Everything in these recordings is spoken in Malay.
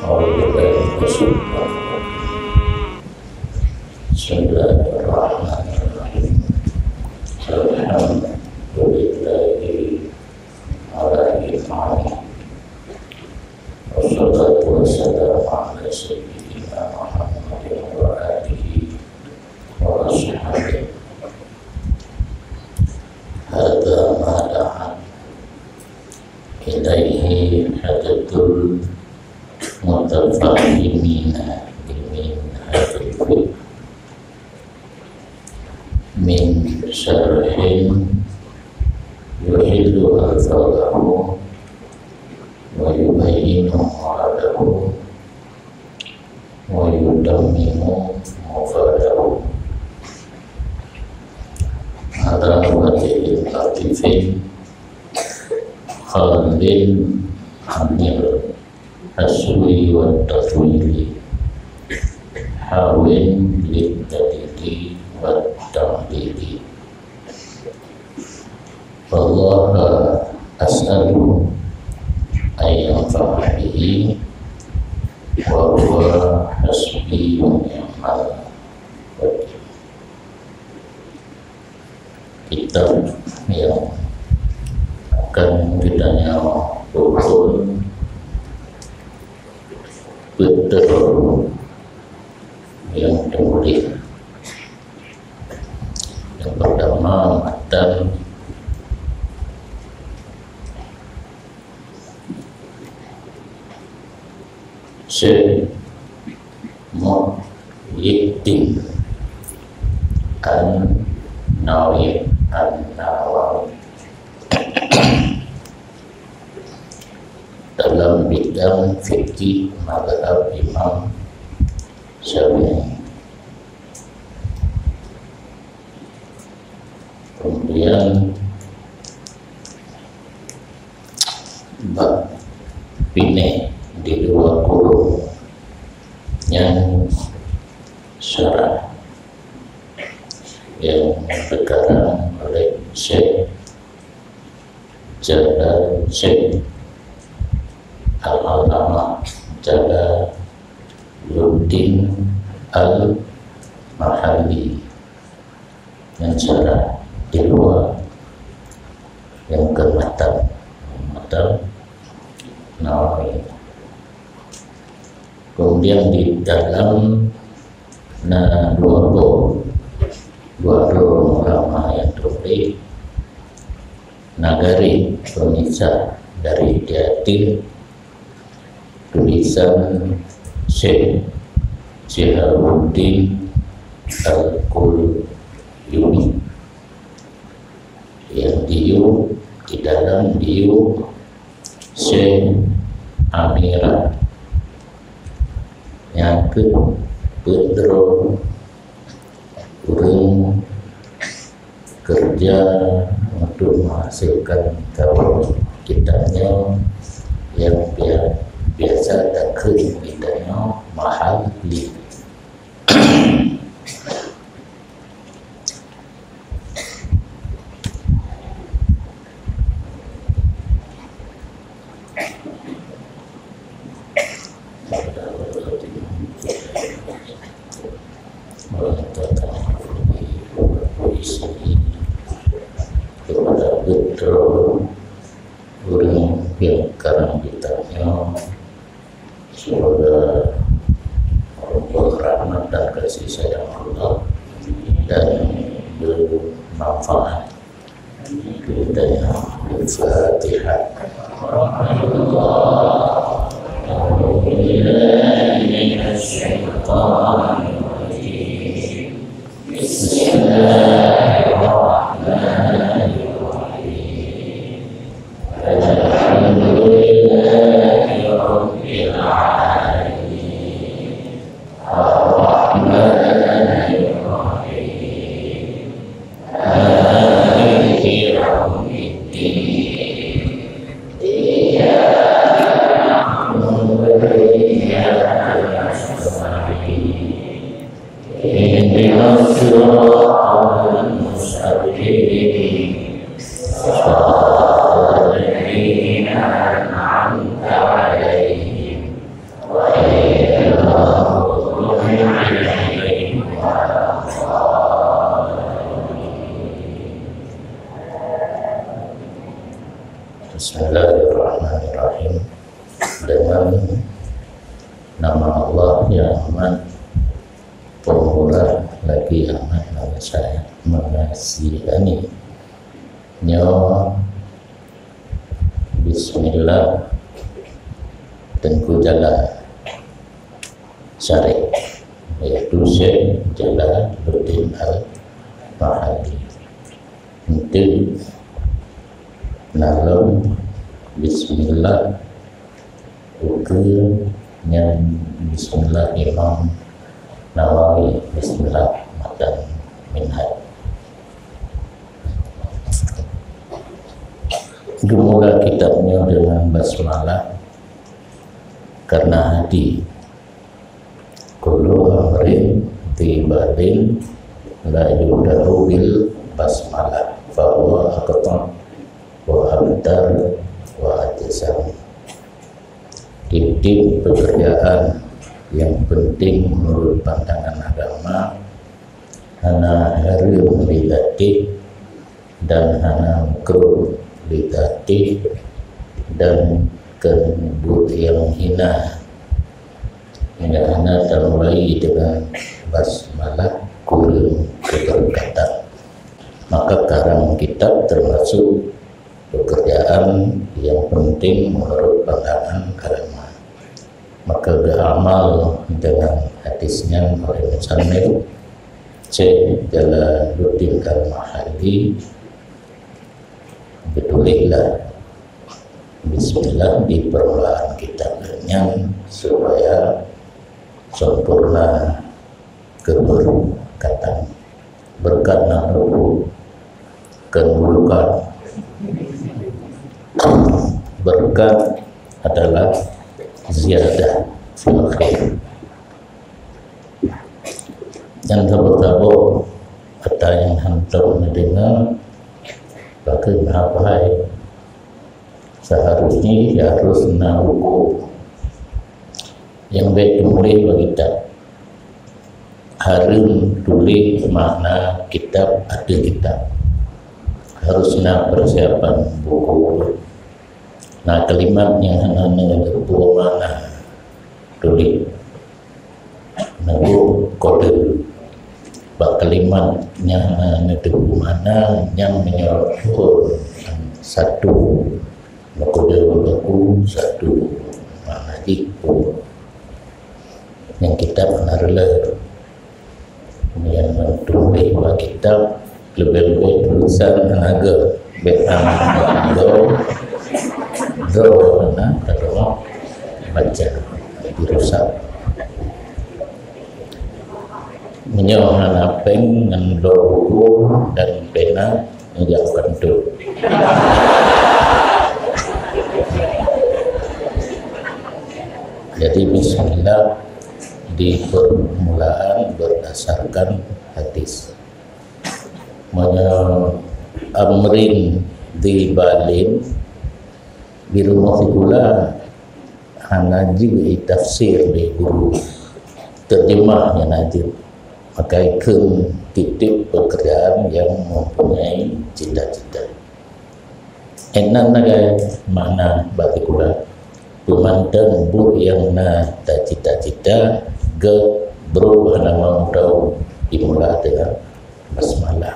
Bismillahirrahmanirrahim. Alhamdulillahi ala imani. Wassalatu wassalamu ala sayyidina Muhammadin wa alihi wa ashabihi. Hadza ma da'a ilaihi hajatul mutafahimina min hadil fiqh min syarhin yuhillu alfalahu wa yubayyinu muradahu wa yudammimu mufadahu ala wajhil latifin khalil amir aswi wa tafwili hawin lidadidi wa ta'dili. Wallah as'alu ayyanfa'a bihi wa huwa hasbi wa ni'mal wakil. Kitab yang akan ditanya rukun betul yang mulia. Yang pertama matan Muhyiddin An-Nawawi dalam bidang fikih mazhab Imam Syafi'i. Kemudian bab bine di luar kurung yang syarah yang dikarang oleh Syekh Al-Alama Jalaluddin Al-Mahalli yang syarah di luar yang ke matan Nawawi. Kemudian di dalam dua ulama yang terpilih Nagari pemisah dari Diatir tulisan Syekh Shihabuddin Al-Qulyubi yang di dalam Syekh Amira yang Pedro kurang kerja untuk menghasilkan tahu kitabnya yang biasa takrim kitanya mahal li. Orang yang karang kitabnya semoga berrahmat dan kasih sayang Allah dan bermanfaat. Kita yang Al-Fatihah. Bismillahirrahmanirrahim. Dengan nama Allah yang amat pemurah lagi amat mengasihani. Nyo Bismillah tengku jalan syarif, yaitu Syekh Jalaluddin Al-Mahalli. Untuk nalom Bismillah ukurnya Bismillah Imam Nawawi Bismillah Matan Minhaj. Dimulai kitabnya dengan basmalah karena hati kullu amrin tibadin la yudahu bil basmalah bahwa aqtam wa abdar wa atisam. Titik pekerjaan yang penting menurut pandangan agama hana harum lidati dan hana makruh lidati dan kebut yang hina. Hina dan mulai dengan basmalah kurung keberkatan. Maka karang kitab termasuk pekerjaan yang penting menurut pandangan agama. Maka beramal dengan hadisnya oleh musannif Syekh Jalaluddin Al-Mahalli, betulihlah Bismillah di permulaan kitabnya supaya sempurna keberkatan. Berkat nahu kemuliaan. Berkat adalah ziyadah fil khair. Dan sahabat-sahabat kata yang hantar mendengar pakai berapa seharusnya harus nahu yang baik dimulai bagi kita. Harum tulis makna kitab ada kitab. Harusnya persiapan buku. Nah, kalimat yang hanya berbuah mana tulis nabu kode. Bak kalimat yang hanya berbuah mana yang menyorot satu kode baku satu mana itu yang kita benar-benar yang menulis buat kitab lebih-lebih tulisan tenaga betam do kalau baca dirusak menyohan apeng dengan buku dan pena menjauhkan itu. Jadi Bismillah di permulaan berdasarkan hadis. Amrin di balin di rumah pula hanaji tafsir di guru terjemahnya najib pakai ke titik pekerjaan yang mempunyai cita-cita. Enak naga mana batikula pemantang bur yang na cita-cita ke bro nama tahu dimulai dengan basmalah.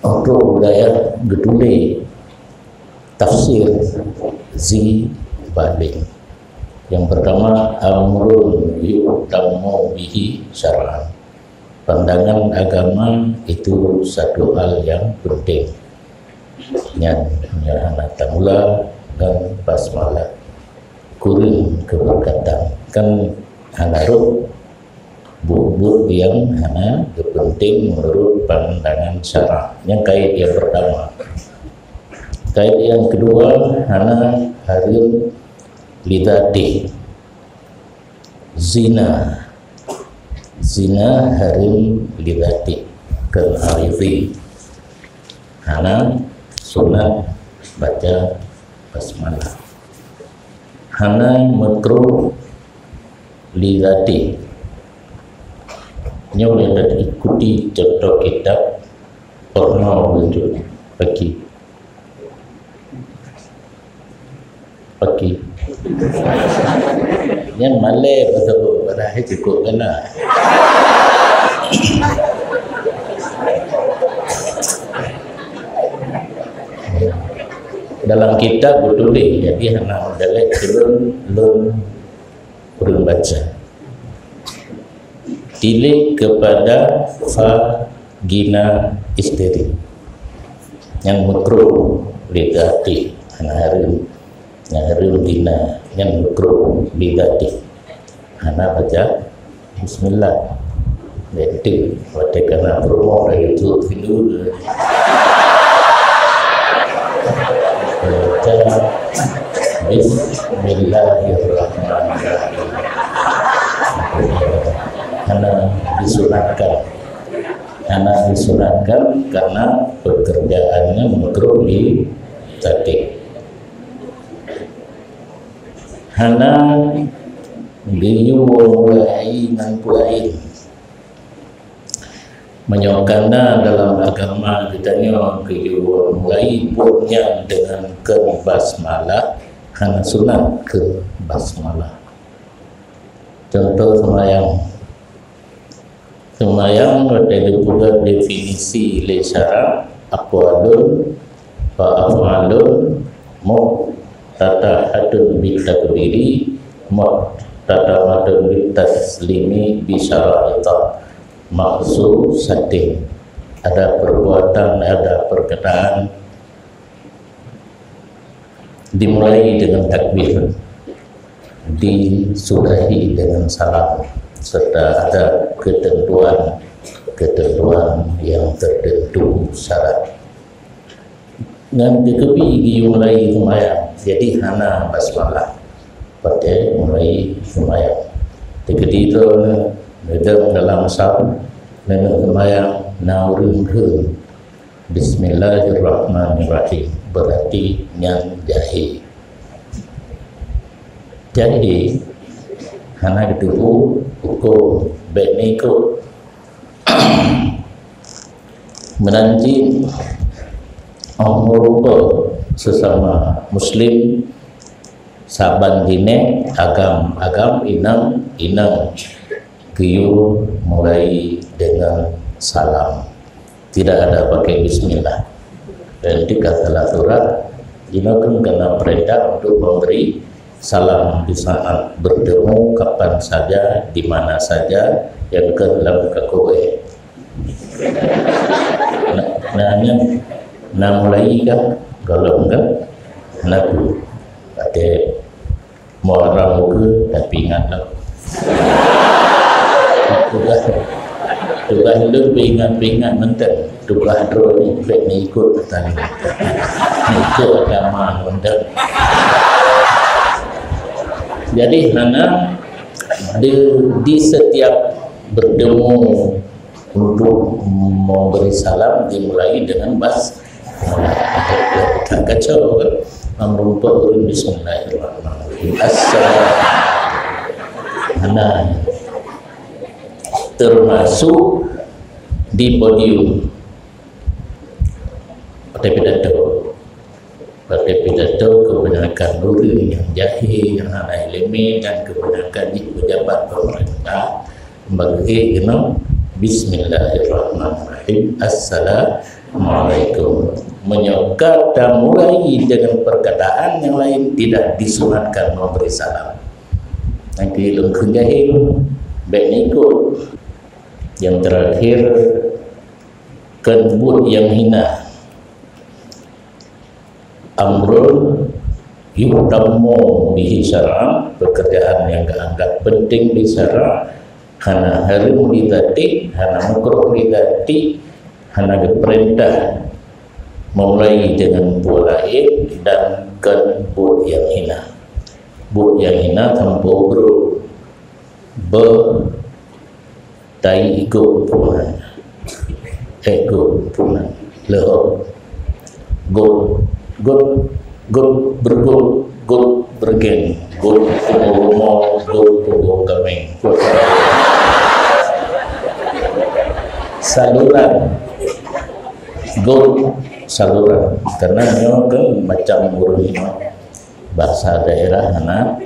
Untuk budaya gedule tafsir zi baling. Yang pertama amrun yu'tamu bihi syar'an. Pandangan agama itu satu hal yang penting. Yang tamula dan basmalah kurun keberkatan kan hanaruh bubur yang hana penting menurut pandangan syara. Yang kait yang pertama. Kait yang kedua hana harum lidati zina harum lidati kan arifi hana sunat baca basmalah. Hana makruh lidati nyawa dan ikuti contoh kitab pernah wujud bagi Pagi. Yang Malay betul pada cukup kena. Dalam kitab bertulis, jadi anak dalek belum baca. Tilik kepada vagina istri yang makruh lidati anak harum dina yang makruh lidati anak baca bismillah. Jadi waktu kena promo dari itu dulu baca bismillahirrahmanirrahim. Karena disunatkan karena pekerjaannya makruh di tadi. Hana biyu mulai nan pulain. Menyokana dalam agama ditanya biyu mulai punya dengan ke basmalah, hana sunat ke basmalah. Contoh semayang ada pula definisi lesara aqwalun wa af'alun muqtata'atun bitakbiri muqtata'atun bitaslimi bisyara'ita maksusatin. Ada perbuatan, ada perkataan dimulai dengan takbir, disudahi dengan salam, serta ada ketentuan yang tertentu syarat. Dan dikepi mulai semayang, jadi hana basmalah pada mulai semayang. Diketi itu dalam sab dan semayang naurun bismillahirrahmanirrahim berarti yang jahi. Jadi hana ketemu hukum beniko menanti merupa sesama muslim saban dine agam inang kiyu mulai dengan salam, tidak ada pakai bismillah. Dan dikatalah surat dinakan kena perintah untuk memberi salam di saat bertemu kapan saja, di mana saja, yang ke dalam kakowe. Nah mulai kan kalau enggak naku ada muarang ke tapi ingatlah tugas lu ingat mentah tugas dro ni ikut tadi ikut agama mentah. Jadi hana di setiap bertemu untuk memberi salam dimulai dengan tak kacau kan, merupakan bismillahirrahmanirrahim. Hana termasuk di podium pada pidato kebenaran nuri yang jahil, yang anak elemen dan kebenaran di pejabat pemerintah bagi bismillahirrahmanirrahim. Assalamualaikum. Menyokap dan mulai dengan perkataan yang lain tidak disunatkan memberi salam. Nanti lengkung jahil beniko. Yang terakhir kenbut yang hina. Amrun yuhtammu bihi syara'an, pekerjaan yang dianggap penting di syara', hana harum lidati, hana makruh lidati, hana perintah mulai dengan pulain dan kenbut yang hina. But yang hina tanpa bro tai ikut punan lehok bergen kameng saluran karena kan macam burung bahasa daerah mana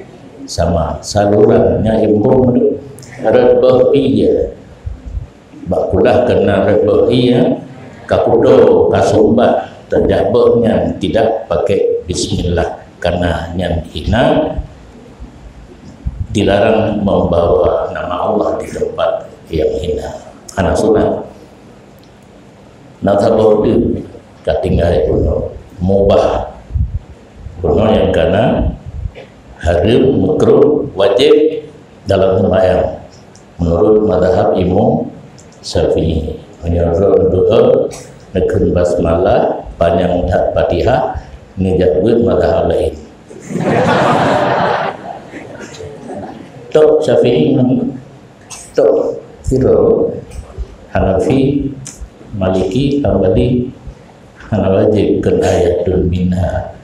sama salurannya embung rebahiyah bakulah kena rebahiyah kakudo kasumbat terjabahnya tidak pakai bismillah karena yang hina dilarang membawa nama Allah di tempat yang hina. Anak sunat nata bordu katinggal kuno mubah kuno yang kana haram makruh wajib dalam sembahyang menurut mazhab Imam Syafi'i. Menurut doa nekun basmalah panjang Fatihah ngejabut mazhab lain. Tok Syafi'i tok siro Hanafi Maliki Hambali hana wajib ke ayatul minha.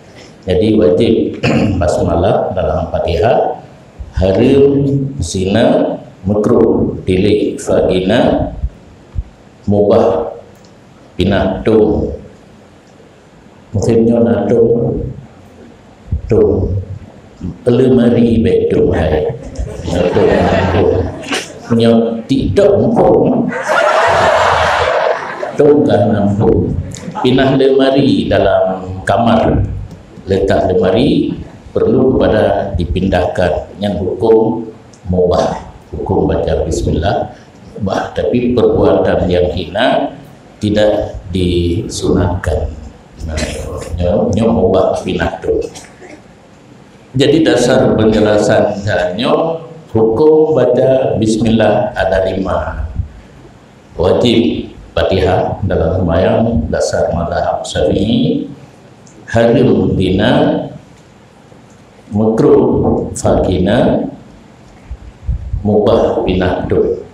Jadi wajib basmalah dalam Fatihah, haram zina makruh dilih vagina mubah pinatung musimnya natung tung lemari bedung hai punya tidak mumpung tunggang nampung pinah lemari dalam kamar letak lemari perlu kepada dipindahkan yang hukum mubah hukum baca bismillah mubah tapi perbuatan yang hina tidak disunatkan mubah pinah tu. Jadi dasar penjelasan jalannya hukum baca bismillah ada 5 wajib Fatihah dalam sembahyang dasar mazhab Syafi'i, haram zina makruh vagina mubah pinatu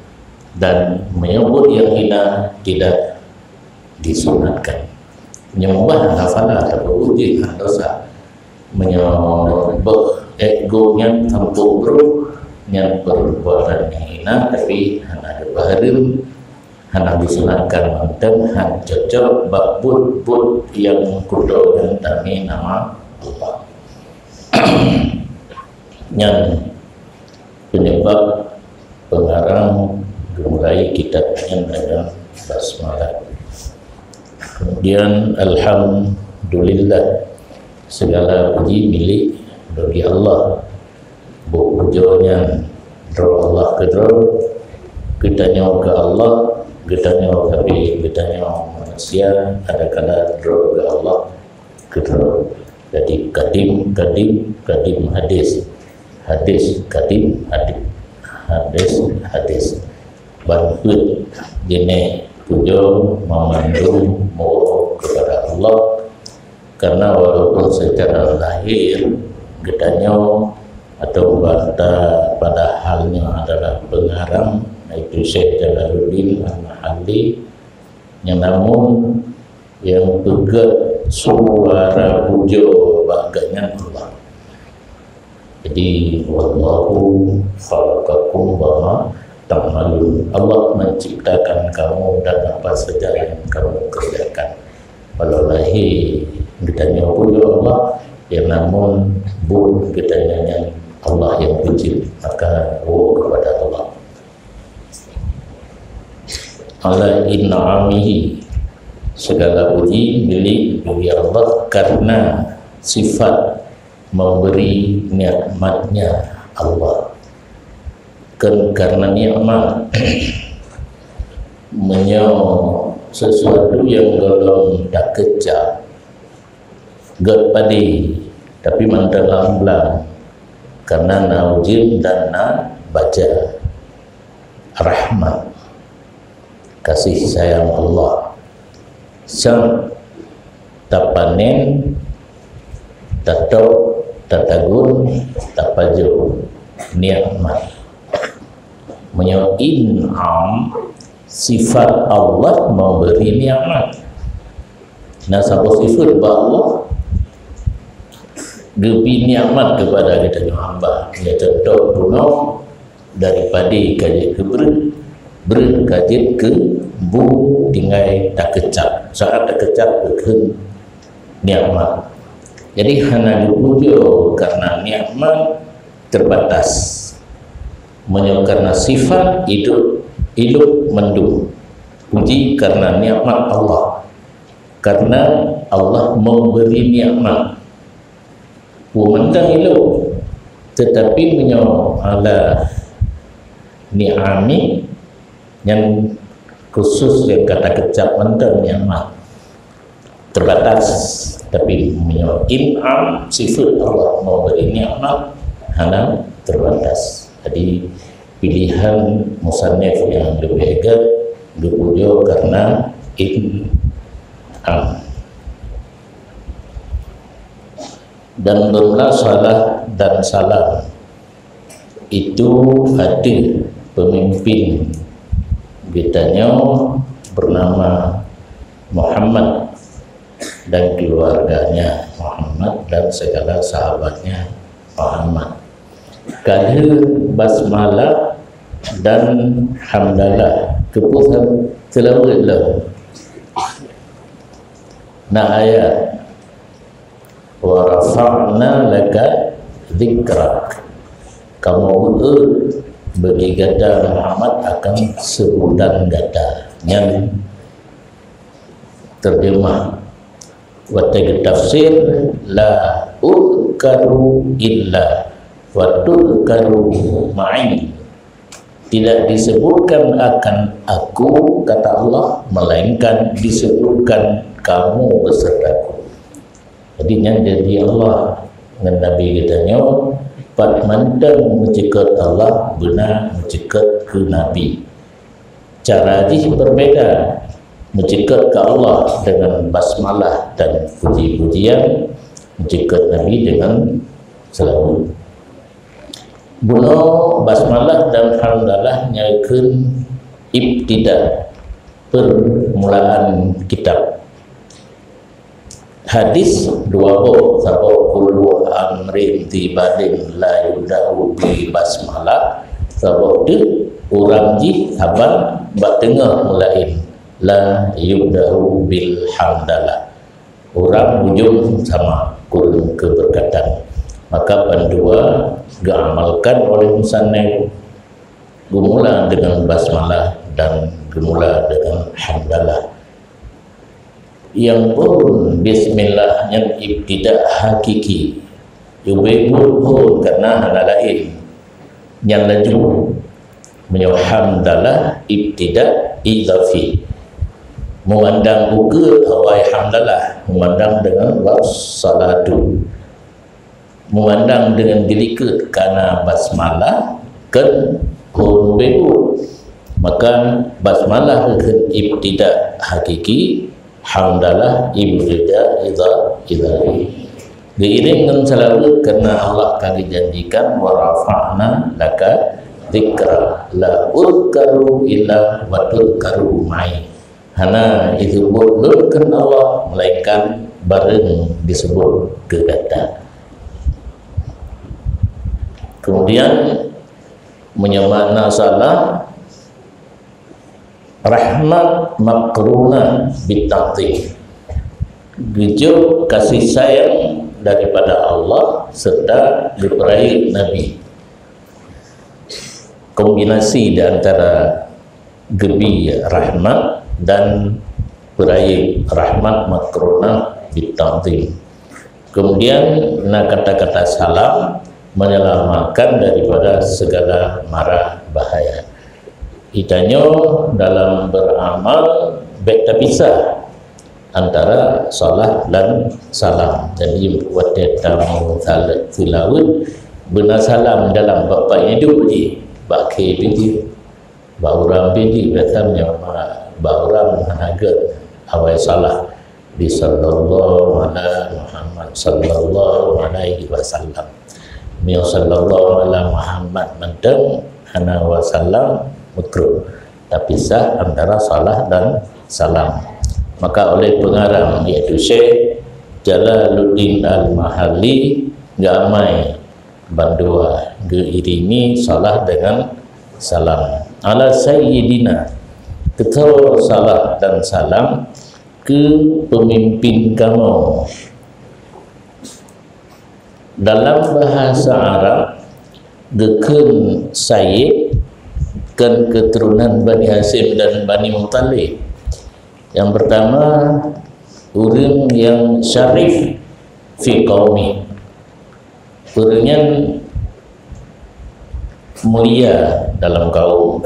dan menyebut yang hina tidak disunatkan. Menyembah hafalah atau uji dosa menyebut egonya tampuk bro yang perbuatan hina tapi hana haram hana disunatkan mantan han cocok babut yang kudo yang tani nama Allah yang penyebab pengarang mulai kitabnya dengan basmalah. Kemudian alhamdulillah segala puji milik bagi Allah. Pujuannya doa Allah kedua kitanya ke Allah kitanya tapi kitanya manusia ada kala doa ke Allah kedua. Jadi kadim hadis kadim hadis bantu jene pujo memandu mau kepada Allah karena walaupun secara lahir getanya atau pada halnya adalah pengarang yaitu Syekh Jalaluddin Al-Mahalli yang namun yang pegat suara pujo bagainya Allah. Jadi wallahu khalaqakum wa ma ta'malun. Allah menciptakan kamu dan apa saja yang kamu kerjakan. Walau lahir ditanya pujo Allah yang namun bu ditanya Allah yang puji maka kepada Allah. Ala in'amihi segala puji milik bagi Allah karena sifat memberi nikmatnya Allah. Karena nikmat sesuatu yang belum tak kecap gak padi tapi mandalam belang karena naujim dan na baca rahmat kasih sayang Allah sang tapanen tato tatagun tapaju nikmat in'am sifat Allah memberi nikmat. Nah, sapa sifat Allah gebi nikmat kepada kita hamba. Ya contoh duno daripada kaji ke kaji ke bu tinggal tak kecap. Saat tak kecap ke nikmat. Jadi hana dipuja karena nikmat terbatas, karena sifat hidup mendung. Puji karena nikmat Allah, karena Allah memberi nikmat. Mendang ilu, tetapi ala ni'ami yang khusus yang kata kecap mendang nikmat terbatas, tapi in'am sifat Allah memberi nikmat hana terbatas. Jadi pilihan musannif yang lebih agak dipuja karena in'am. Dan bermula salah dan salam itu ada pemimpin kitanya bernama Muhammad dan keluarganya Muhammad dan segala sahabatnya Muhammad. Kali basmalah dan hamdalah keputusan telawulah. Nah ayat wa rafa'na laka dzikrak, kamu bagi gada Muhammad akan sebutan gada yang terjemah wa tafsir la uzkaru illa wa tudkaru ma'i, tidak disebutkan akan aku kata Allah, melainkan disebutkan kamu besertaku. Jadinya jadi Allah dengan Nabi kitanya pat mandang mencekat Allah benar mencekat ke Nabi. Cara ini berbeda, mencekat ke Allah dengan basmalah dan puji-pujian, mencekat Nabi dengan selawat. Buno basmalah dan hamdalah nyakeun ibtida, permulaan kitab. Hadis dua sabo kullu amrin tibadin la yudahu bi basmalah, sabo de urang ji saban ba tengah mulain la yudahu bil hamdalah, urang ujung sama kurang keberkatan. Maka pendua diamalkan oleh musannif gumula dengan basmalah dan gumula dengan hamdalah. Yang pun bismillah yang ibtidak hakiki yubibul pun karena hal lain yang laju menyhamdalah ibtidak idafi, memandang uga awai hamdalah, memandang dengan wassalatu, memandang dengan dilikat karena basmalah kan hurubehu, maka basmalah kan ibtidak hakiki, hamdalah ibtidak idafi. Diiringkan selalu karena Allah kali janjikan wa rafa'na laka dzikra la uzkaru illa wa tudkaru ma'i, hana itu bolehkan Allah melainkan bareng disebut kegata. Kemudian menyemakna salah rahmat makruna bitaqti, gejol kasih sayang daripada Allah serta diberi Nabi. Kombinasi di antara gebi rahmat dan berayi rahmat makruna bitaqti. Kemudian kata-kata salam menyelamatkan daripada segala mara bahaya. Itanya dalam beramal tak bisa antara salat dan salam. Jadi buat tamu tilawat benar salam dalam bapa hidup di baki di bauram di biasanya bauram hanagat awal salah di sallallahu alaihi Muhammad sallallahu alaihi wasallam. Mio sallallahu ala Muhammad mendeng hana wasallam makruh, tapi sah antara salah dan salam. Maka oleh pengarang yaitu Syekh Jalaluddin Al-Mahalli gamai bandua diiringi salah dengan salam ala sayyidina, ketua salah dan salam ke pemimpin kamu dalam bahasa Arab geken Sayyid kan keturunan Bani Hasim dan Bani Muttalib. Yang pertama, orang yang syarif fi qaumi, orang yang mulia dalam kaum,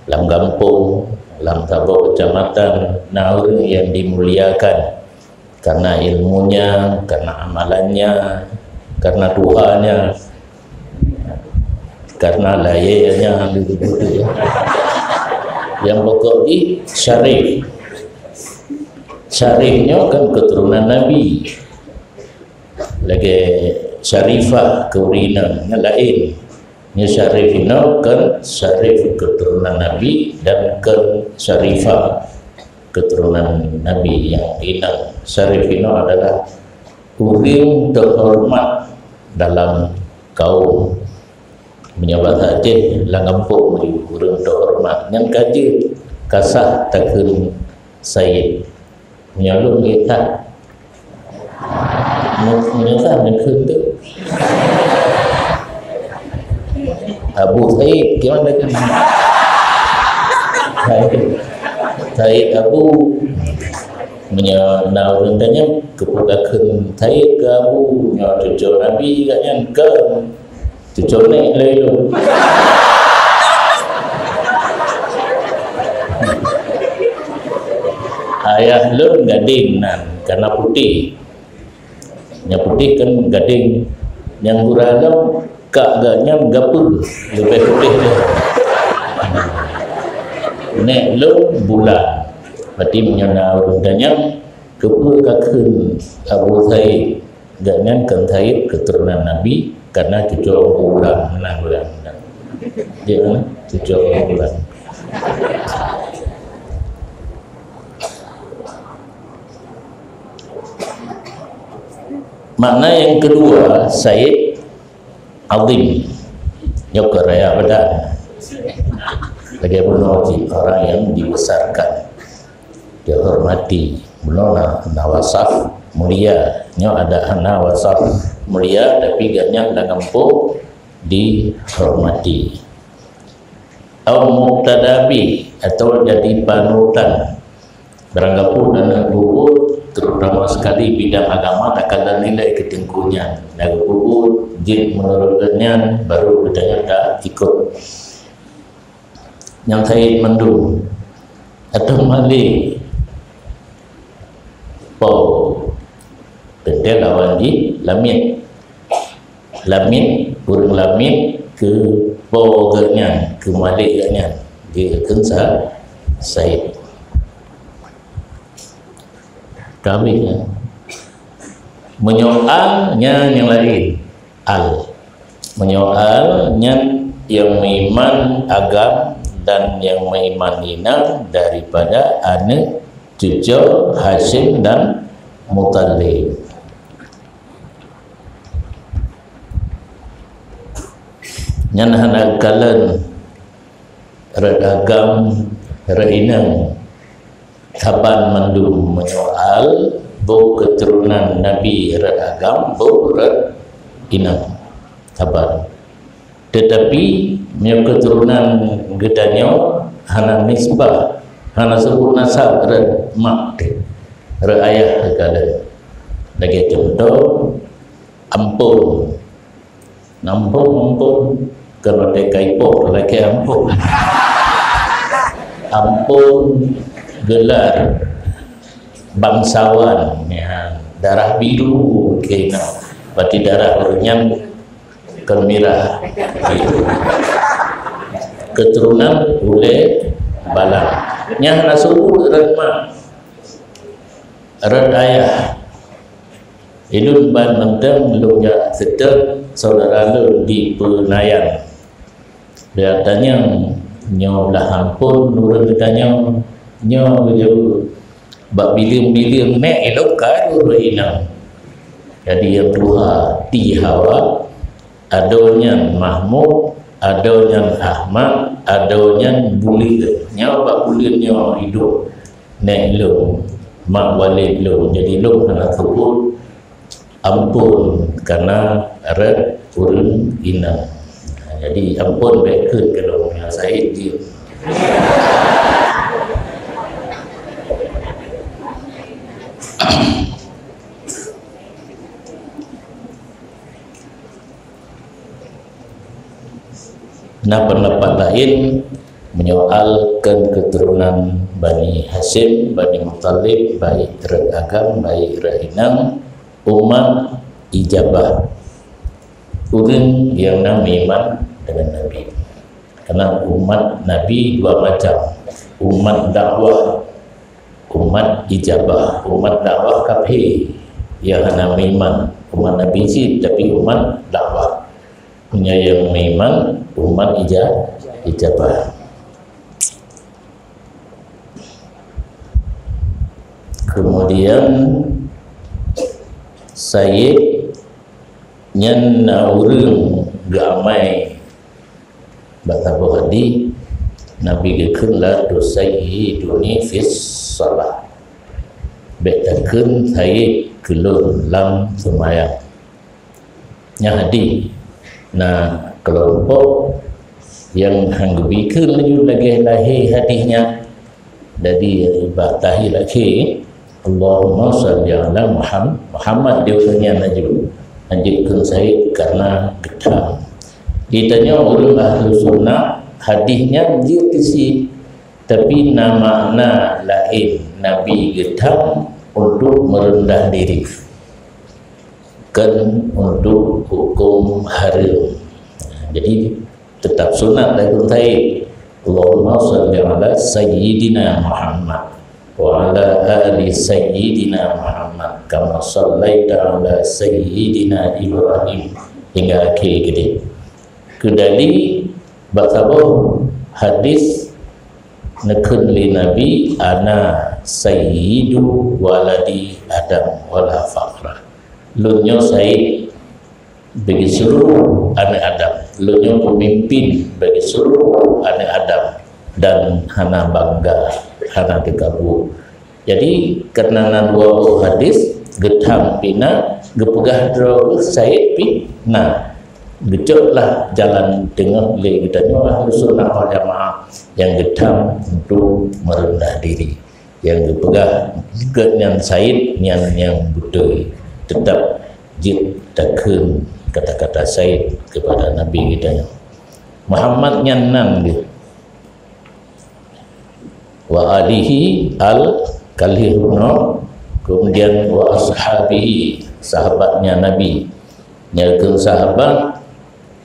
dalam kampung, dalam tabur kecamatan. Nah, orang yang dimuliakan karena ilmunya, karena amalannya, karena Tuhannya, karena layaknya. Yang pokok di syarif. Syarifnya kan keturunan Nabi. Lagi syarifah keurinan lain. Nya syarifina kan syarif keturunan Nabi dan kan syarifah keturunan Nabi yang inang. Syarifina adalah orang terhormat dalam kaum. Menyabat hati langampuk orang terhormat. Yang kaji kasah takun Sayyid. Menyalur kita. Menyalur nakun tu. Abu Said gimana kan? Said Abu menyana orang tanya kepudakan Said ke Abu nya cucu Nabi katnya ke cucu nek lalu. Ayah lu gading nan karena putih. Yang putih kan gading, yang guragam kak gaknya gapul lebih putih dia. Nek lu bulan berarti menyana urutanya kepudakan Abu Said gaknya kan Said keturunan Nabi karena cucu bulan menang bulan dia kan cucu bulan. Makna yang kedua, Sayyid Azim Nyokor Raya Badan. Lagi wajib orang yang dibesarkan, dihormati. Belum nawasaf mulia. Nyo ada nawasaf mulia tapi gaknya langampuk dihormati. Atau muqtadabi atau jadi panutan. Beranggapu dan bubut terutama sekali bidang agama akan nilai ketengkunya. Naga bubut jin menurutnya baru bedanya dah ikut. Yang Said mendung atau malik po bedel lawan di lamit burung lamit ke po ganya ke malik ganya dia kensa Said kami ya. Menyoalnya yang lain menyoalnya yang meiman agam dan yang meiman ina daripada anak cucu Hashim dan Muttalib. Nyan hanak kalan redagam reinang kapan mendung menyoal bau keturunan Nabi redagam bau inang kapan. Tetapi punya keturunan gedanya hana nisbah, hana sebut nasab mak ayah kala. Lagi contoh ampun kalau dekaipo lagi ampun gelar bangsawan ya, darah biru kena berarti darah orangnya kemerah gitu. Keturunan boleh balang yang nasuku redma red ayah ilun ban menteng belum ya sedang saudara lu di penayan biartanya nyo lah ampun nurun ditanya nyo jauh bak bilim-bilim nek elok karu inang. Jadi yang dua ti hawa adanya Mahmud, adanya Ahmad, adanya bulir nyo bak bulir nyo hidup nek lu mak walid lu jadi lu nak sebut ampun karena arat urun inang. Jadi ampun baikkan kalau yang saya dia. Nah, pendapat lain menyoalkan keturunan Bani Hashim, Bani Muttalib, baik Agam, baik Inang, umat ijabah, urang yang iman dengan Nabi. Karena umat Nabi dua macam, umat dakwah, umat ijabah. Umat dakwah kafir yang iman, umat Nabi sih tapi umat dakwah. Punya yang iman, umat ijabah. Kemudian Sayyid nyan urang gamai batabu hadi Nabi gekeun tu sayyiduni fis salat betakeun Sayyid keulun lam semayang nya hadi. Nah, kelompok yang hanggebikeun lagi lahir hadisnya jadi batahi lagi Allahumma shalli ala Muhammad diurunya najibkan saya karena getah. Ditanya ulul ahlu sunnah hadisnya diutisi tapi nama lain Nabi getah untuk merendah diri kan untuk hukum haram. Jadi tetap sunat lagu saya Allahumma shalli ala sayyidina Muhammad wa ala ali sayyidina Muhammad kama shallaita ala sayyidina Ibrahim hingga akhir gede. Kedali batabah hadis nekun li Nabi ana sayyidu waladi Adam wala faqra. Lunyo Sayyid bagi seluruh anak Adam, lunyo pemimpin bagi seluruh anak Adam dan hana bangga, hana dikabu. Jadi karena dua hadis getham pina gepegah dro Sayyid pina gejoklah jalan tengah le gedanya ahli sunnah wal jamaah yang getham untuk merendah diri, yang gepegah yang Sayyid yang betul tetap jitakeun kata-kata Sayyid kepada Nabi kita Muhammad nyannan dia wa alihi al kalihuna kemudian wa ashabihi sahabatnya Nabi nyalkeun sahabat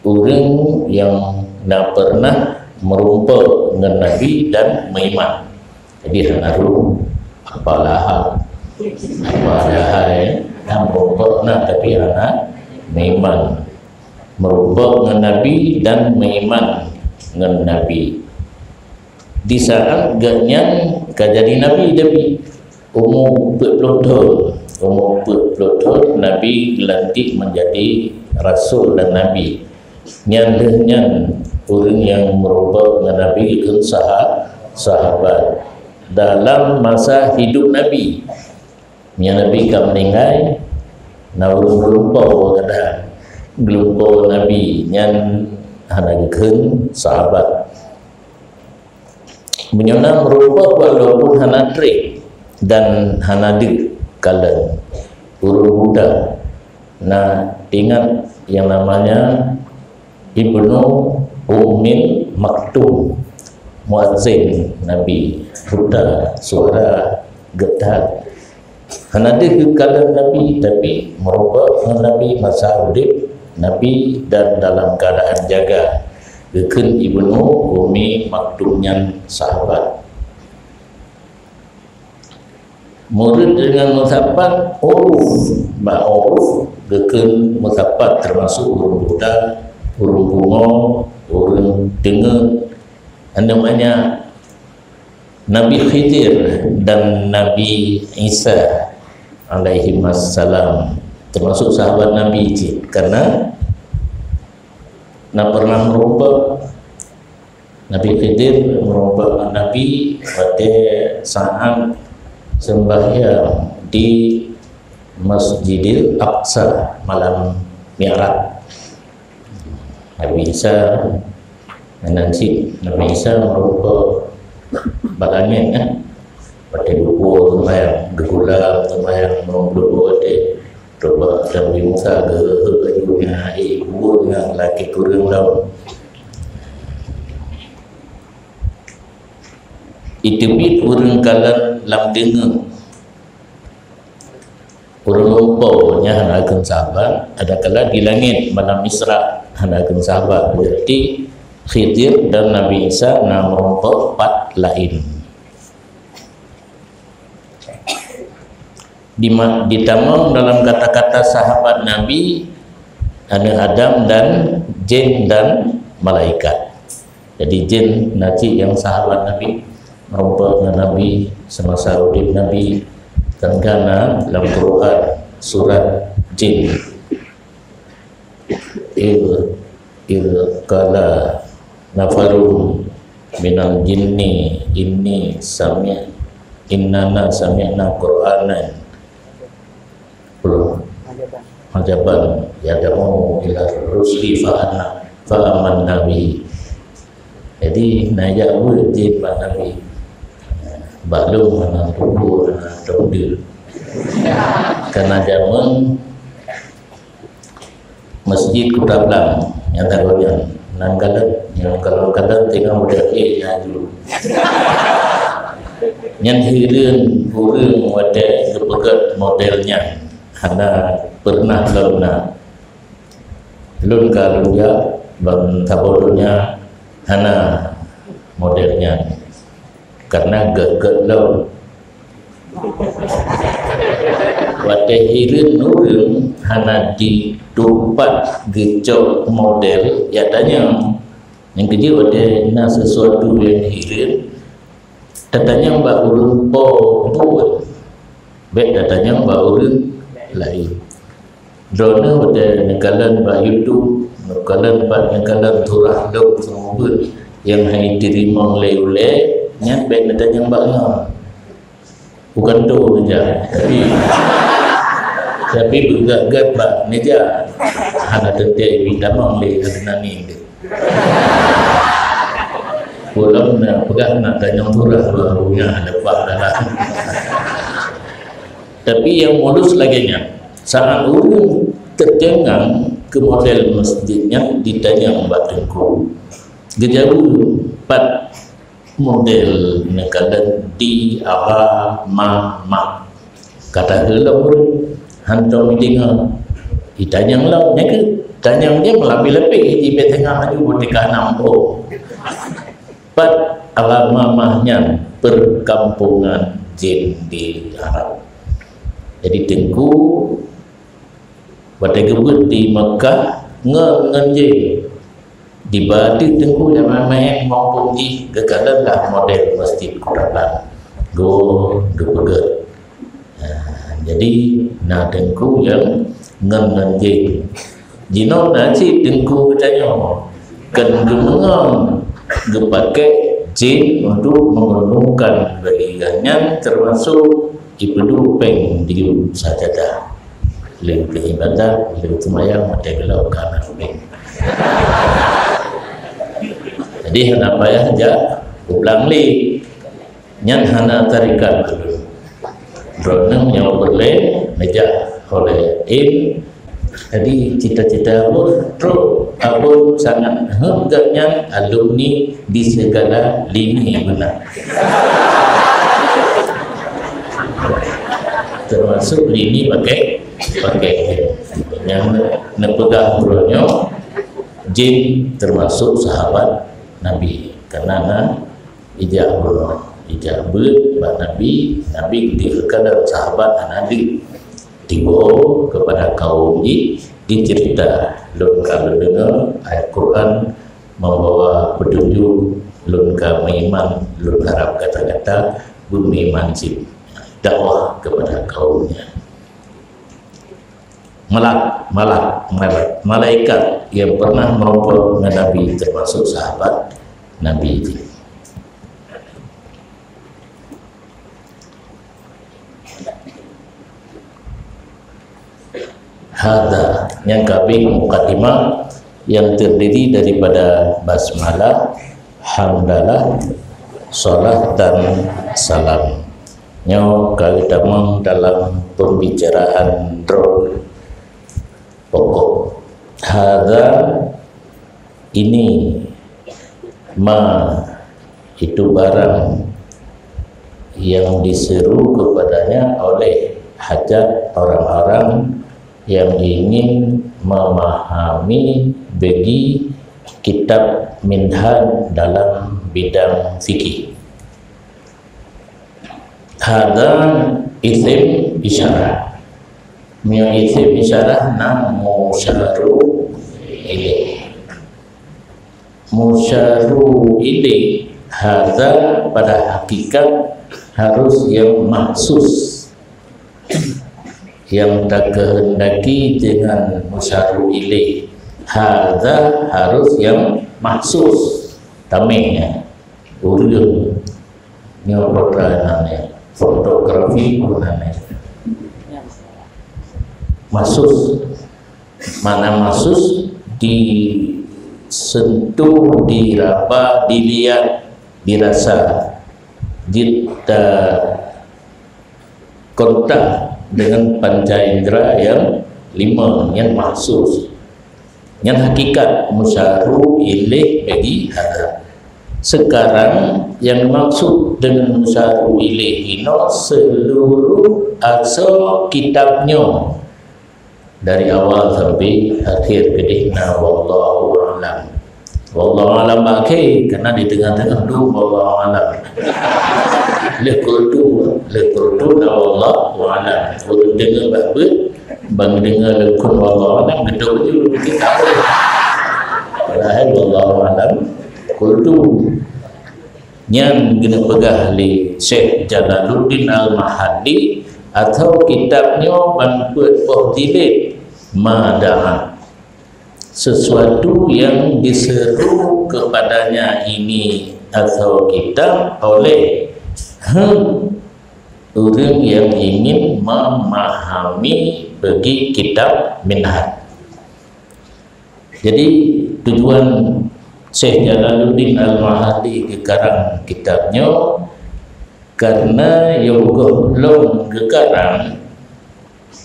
urang yang nak pernah merumpa dengan Nabi dan meiman. Jadi hanaru apalah merubah tapi anak meiman merubah dengan Nabi dan meiman dengan Nabi di saat ganyan kajadi Nabi umur 40 tahun Nabi dilantik menjadi Rasul dan Nabi nyan orang yang merubah dengan Nabi itu sahabat dalam masa hidup Nabi Nabi kam meninggal naurun gelumpau kadang gelumpau Nabi nyan hanageun sahabat menyana merubah walaupun hana trik dan hana dik kalen urun muda. Nah, ingat yang namanya Ibnu Ummin Maktum muadzin Nabi buta suara getar Nabi kekal Nabi tapi merubah Nabi masa hidup Nabi dan dalam keadaan jaga keun Ibnu Ummi Maktumnya sahabat murid dengan musabat uruf keun musabat termasuk urung buta urung bungo urung dengar namanya Nabi Khidir dan Nabi Isa alaihi wassalam termasuk sahabat Nabi karena pernah merubah Nabi Khidir merubah Nabi pada saat sembahyang di Masjidil Aqsa malam Mi'raj. Nabi Isa menansi Nabi Isa merupakan balangin pada dua sembahyang gegulam sembahyang nombor ada coba Nabi Musa gehunya ibu dengan laki kurang lawan itu bit urang kalan lam dengar urang lumpaunya hana akan sahabat ada kala di langit malam Isra hana akan sahabat berarti Khidir dan Nabi Isa nama empat lain. Ditamang dalam kata-kata sahabat Nabi ada Adam dan jin dan malaikat. Jadi jin nanti yang sahabat Nabi merupakan Nabi semasa hidup Nabi dan karena dalam Quran surat jin kala nafaru minal jinni innana sami'na qur'anan ajaban yadamu ila rusli fa'aman nabi. Jadi naya wujud pak Nabi balu mana kubur dokter karena zaman masjid Kota Blang yang taruhnya nanggalan yang kalau kadang tengah model yang dulu yang hirin burung model kepegat modelnya hana pernah lun kalau ya bang tabodonya hana modelnya karena gagal laun wate hirin nurung hana di tupat gecok model ya tanya yang kedua wate na sesuatu yang hirin datanya mbak urun po buat baik datanya mbak urun lain drone wate nekalan mbak YouTube nekalan mbak nekalan turah dok semua yang hanya diterima oleh nyat baik datanya mbak bukan tu saja tapi bergagap pak meja hana tentia ibi damang le nani de pulang na pegang nak tanya turah barunya ada pak dalam tapi yang modus laginya saat urung tercengang ke model masjidnya ditanya Mbak Tengku gejaru 4 model negara di apa ma kata gelap hantar dengar ditanya ngelau nya ke tanya dia melapi-lapi di tengah maju berdeka nampo 4 alamamahnya perkampungan jin di Arab. Jadi Tengku pada gebut di Mekah ngenje di Badi Tengku yang main maupun di kekalan lah model masjid Quran go pegat. Jadi na Tengku yang ngenje jino nasi Tengku katanya kan gemengang gepakai jin untuk mengenungkan bagiannya termasuk ibu peng di sajadah lebih ibadah lebih semayang mati gelau karena peng. Jadi kenapa ya aja ulang li nyan hana tarikat dulu drone yang boleh meja oleh jadi cita-cita pun sangat henggaknya alumni di segala lini benar termasuk lini pakai yang nepegang bronyo jin termasuk sahabat Nabi karena ijabah buat Nabi dikatakan sahabat Nabi tiba kepada kaum dicerita lun kalau dengar ayat Quran membawa petunjuk lun ka iman lun harap kata-kata bumi mansib dakwah kepada kaumnya. Malaikat yang pernah merompok dengan Nabi termasuk sahabat Nabi itu. Hadza yang kabeh mukadimah yang terdiri daripada basmalah, hamdalah, salat dan salam. Nyo kalau dalam pembicaraan pokok. Hadza ini ma itu barang yang diseru kepadanya oleh hajat orang-orang yang ingin memahami bagi kitab minhaj dalam bidang fikih. Hadza isim isyarah. Mio isim isyarah nam musyaru ilaih. Musyaru ilaih hadza pada hakikat harus yang maksus, yang tak kehendaki dengan musyaru ilaih. Hadza harus yang maksus, tamenya urun nyoboranane fotografi gunane maksus. Mana maksus? Disentuh, diraba, dilihat, dirasa, kita kontak dengan panca indera yang 5 yang maksus, yang hakikat musyaru ilaih bagi hadza. Sekarang yang maksud dengan musyaru ilaih ini seluruh asal kitabnya dari awal sampai akhir kedihna. Wallahu a'lam. Wallahu a'lam bakai karena di tengah-tengah tu wallahu a'lam. Lekultu wallahu a'lam. Kalau dengar bagus, bang dengar lekun wallahu a'lam gedung je kita tahu. Padahal wallahu a'lam kultu yang kena pegah li Syekh Jalaluddin Al-Mahadi atau kitabnya Banquet Pohtilit Mada'a, sesuatu yang diseru kepadanya ini atau kitab oleh orang yang ingin memahami bagi kitab minhaj. Jadi tujuan Syekh Jalaluddin Al-Mahadi kekarang kitabnya karena yogoh long kekarang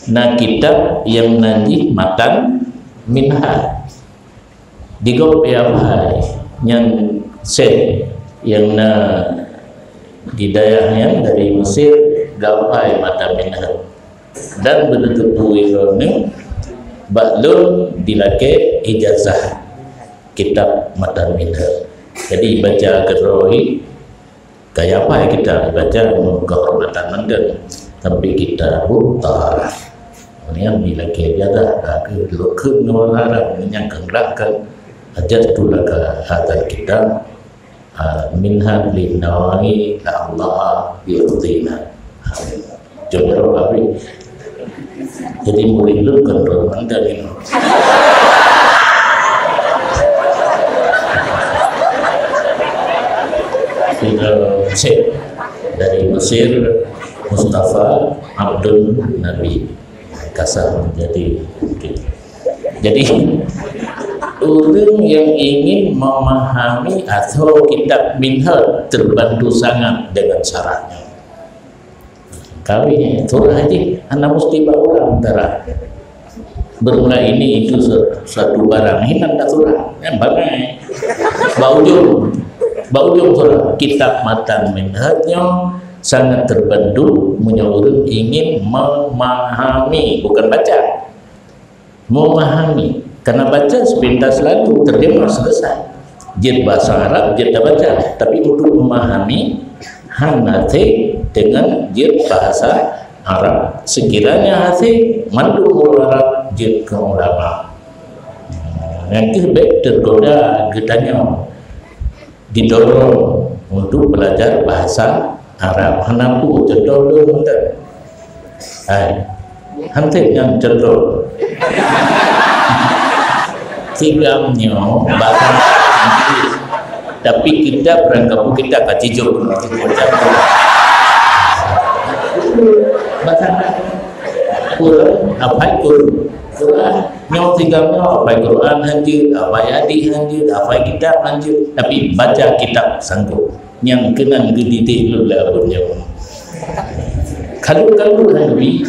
na kitab yang nanti matan minhaj digop apa yang Syekh yang na didayahnya dari Mesir gapai mata minhaj dan bentuk tuilone baklun dilake ijazah kitab matan minhaj. Jadi baca kerohi kayak apa ya kita baca kehormatan mandan tapi kita buta ini yang dilake ijazah ke lokun orang yang kengrakan ajat tulaka hadal kitab minhaj lin nawawi la Allah yurdina. Jodoh kami jadi murid lu kontrol mandan ini. Syekh dari Mesir Mustafa Abdul Nabi Kasar. Jadi orang yang ingin memahami atau kitab minhaj terbantu sangat dengan syaratnya. Kami turah aja, anak mesti bawa antara bermula ini itu suatu barang ini anda turah yang bagai bau turah kitab matan minhajnya sangat terbantu menyuruh ingin memahami, bukan baca, memahami. Karena baca sepintas lalu terjemah selesai. Jid bahasa Arab jid baca, tapi untuk memahami hanate dengan jid bahasa Arab. Sekiranya hati mandu Arab jid ke ulama. Nanti baik tergoda getanya didorong untuk belajar bahasa Arab. Hanampu contoh dulu bentar. Hantik yang contoh. Tigamnya bahasa Inggris, tapi kita berangkap kita kacijuk bahasa kurang apa kurang Quran nyaw tinggalnya apa Quran hanjir, apa hadis hanjir, apa kitab hanjir, tapi baca kitab sanggup. Yang kena gedidik lu lah punya. Kalau hanwi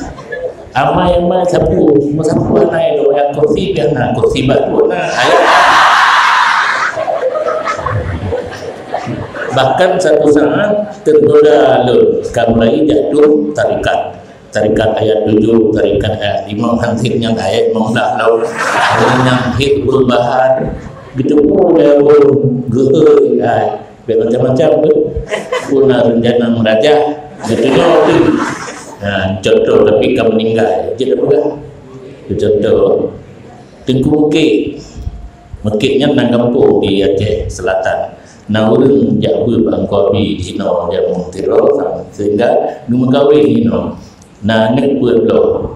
ama yang mana sapu anai do yang kursi biana kursi batu na ayat. Bahkan satu saat tergoda lu kamulai jatuh tarikat ayat 7, tarikat ayat 5 hantin yang ayat maulah lau yang hibul bahar gitu pun dia pun gehe macam-macam tu guna rencana meraja gitu tu. Nah, contoh tapi kamu meninggal je dah bukan contoh Tengku Mekiknya nang kampung di Aceh Selatan. Nah orang Jawa bangkobi di Hino dia Montiro sehingga numagawi Hino. Nah ni pueblo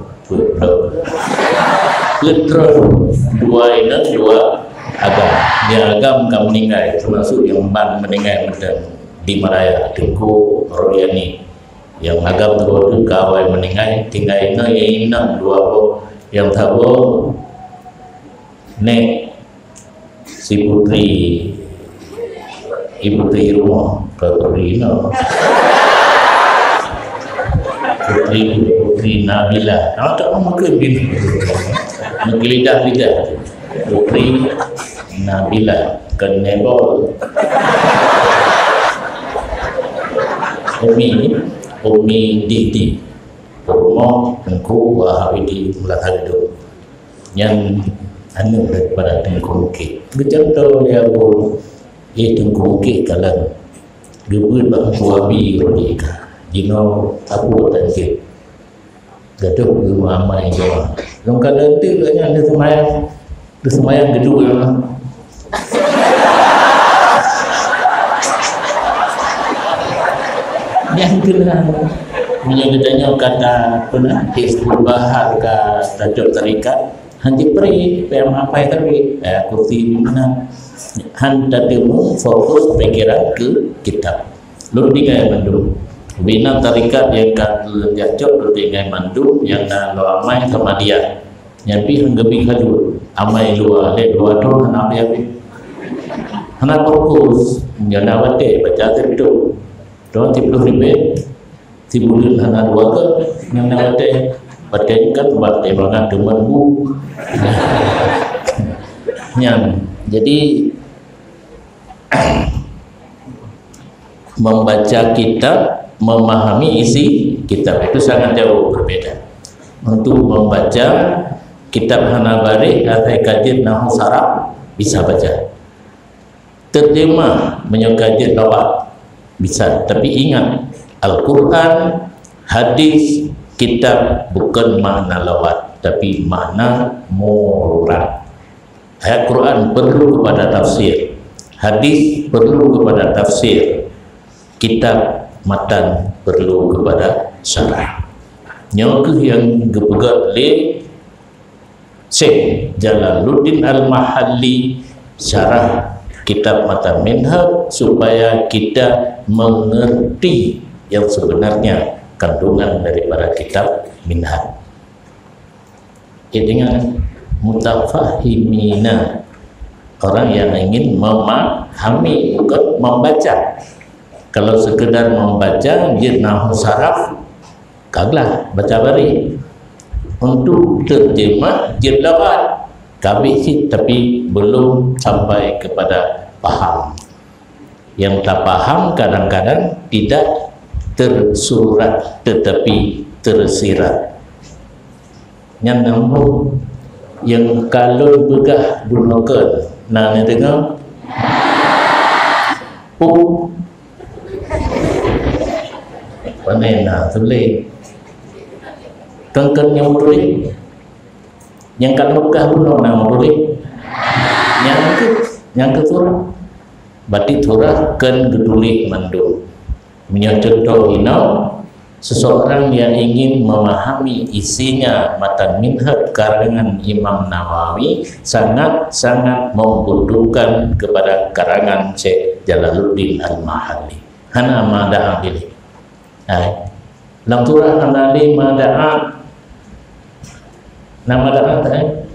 dua agam. Dia agam kamu meninggal termasuk yang ban meninggal macam di Malaya Tengku Royani. Yang agam tu kawai meninggal tinggal ini dua yang tahu nek si ibu tri rumah putri Nabila tak mungkin lidah putri Nabila kenebol Umi Didi rumah Tengku Wahidi Melata Hidup yang anu daripada Tengku bercontoh dia pun Tengku kalau diberi bangku wabi rodika dino aku tanjir gaduh rumah amai jawa long kalau tu katanya ada semayang kedua yang kena menyebutnya kata pernah Hizbul Bahar ke Tajuk Tarikat hanji peri apa tadi kursi mana handa temu fokus pikiran ke kitab lu dikai mandu bina tarikat yang kat jacok lu dikai mandu yang lo amai sama dia nyapi hanggabi kaju amai dua tu hana apa hana fokus nyana wate baca terdu don 30,000 timbulin hana dua ke nyana wate baten kan buat tembangan demen bu nyam. Jadi membaca kitab, memahami isi kitab itu sangat jauh berbeda. Untuk membaca kitab Hanabari atau kajian Nahu Saraf bisa baca, terjemah menyukai lawak bisa, tapi ingat Al-Quran, hadis, kitab bukan makna lawat tapi makna murad. Ayat Quran perlu kepada tafsir, hadis perlu kepada tafsir, kitab matan perlu kepada syarah. Nyokeh yang gepegat le Syekh Jalaluddin Al-Mahalli syarah kitab matan minhaj supaya kita mengerti yang sebenarnya kandungan daripada kitab minhaj. Dengan mutafahimina, orang yang ingin memahami bukan membaca. Kalau sekedar membaca Nahu Saraf kaglah baca bari. Untuk terjemah lawat kabeh tapi belum sampai kepada paham. Yang tak paham kadang-kadang tidak tersurat tetapi tersirat. Yang nombor yang kalau begah gunakan nang dengar panena tulis kengkeng yang tulis yang kalau begah guna nang tulis yang keturah berarti turah kan gedulik mandu mencontoh hinau. Seseorang yang ingin memahami isinya matan minhaj karangan Imam Nawawi sangat-sangat membutuhkan kepada karangan Syekh Jalaluddin Al-Mahalli. Hana mada'a pilih. Lam turah hanali mada'a Nama datang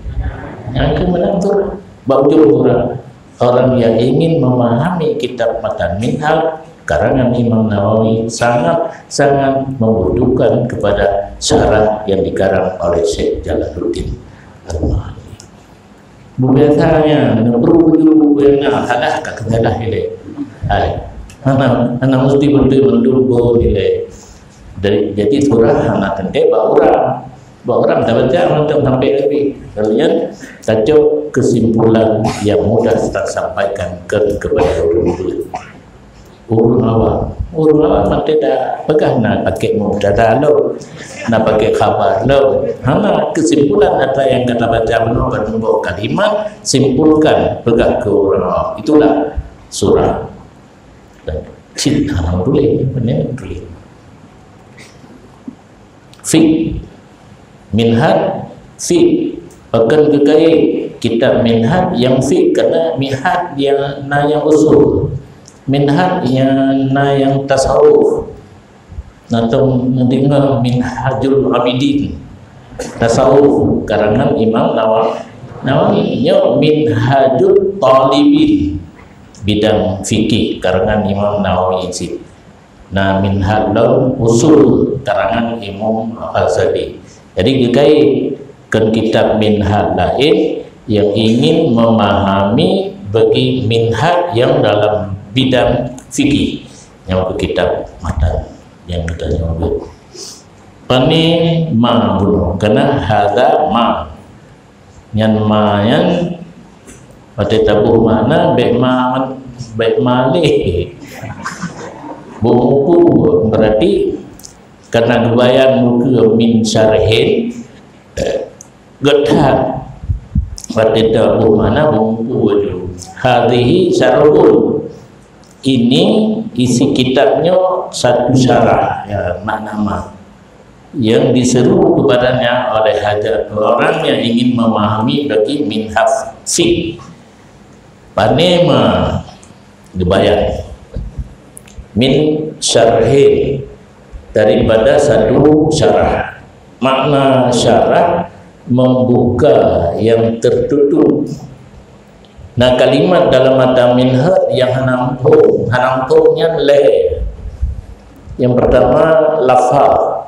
yang kemenang surah. Ba'ujung surah. Orang yang ingin memahami kitab Matan Minhaj karangan Imam Nawawi sangat membutuhkan kepada syarah yang dikarang oleh Syekh Jalaluddin Al-Mahali. Biasanya berburu yang halah katalah ini. Anak mesti betul nilai. Jadi surah anak tende orang dapat jangan sampai lebih. Kalian tajuk kesimpulan yang mudah kita sampaikan kepada orang awam tidak pegang nak pakai mudah lo, nak pakai khabar lo. Hanya kesimpulan apa yang kata baca membawa kalimat, simpulkan pegang ke orang awam. Itulah surah. Dan cinta boleh, benar boleh. Fi minhaj fi akan kekai kitab minhaj yang fi kerana minhaj yang usul. Minhaj yang tasawuf atau mendengar Minhajul Abidin tasawuf karangan Imam Nawawi nya Minhajul Talibin bidang fikih karangan Imam Nawawi sih. Nah minhaj usul karangan Imam Al-Ghazali. Jadi dikait kitab minhaj lain yang ingin memahami bagi minhaj yang dalam bidang fikih yang kitab matan yang kita nyebut pani ma bunuh kena hadza ma yang pada tabuh mana baik mali buku berarti karena kebayang muka min syarhin getah pada tabuh mana buku itu hadhihi syarhun. Ini isi kitabnya satu syarah ya, makna yang diseru kepadanya oleh hajat orang yang ingin memahami bagi minhaj fiqh. Panema dibayar min syarhin daripada satu syarah. Makna syarah membuka yang tertutup. Nah kalimat dalam mata minhaj yang hanampungnya le. Yang pertama lafaz,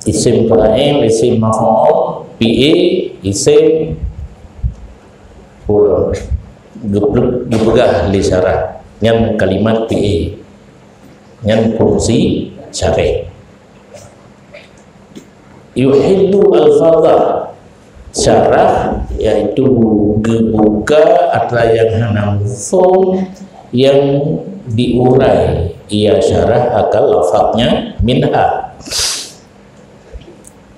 isim fa'il, isim maf'ul, fi'il, isim pula dibegah li syarah. Yang kalimat fi'il, yang fungsi syarih. Yuhillu al-fadha syarah yaitu dibuka atau yang hanampung yang diurai ia syarah akal lafaznya minhaj.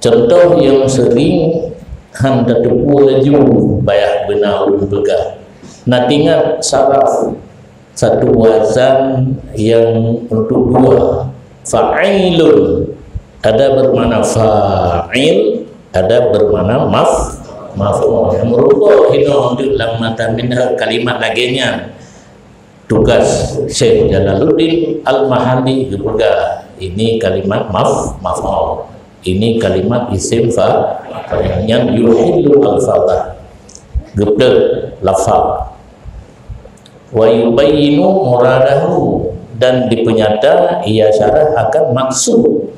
Contoh yang sering handa tepu laju bayah benar begah. Nah ingat saraf satu wazan yang untuk dua fa'ilun ada bermakna fa'il ada bermakna maf'ul. Merubah hino dalam mata minhaj kalimat laginya tugas Syekh Jalaluddin Al-Mahali juga ini kalimat maf'ul. Ini kalimat isim fa'il yang yuhillu al-fadha gebel lafaz wa yubayyinu muradahu dan dipenyata ia syarah akan maksud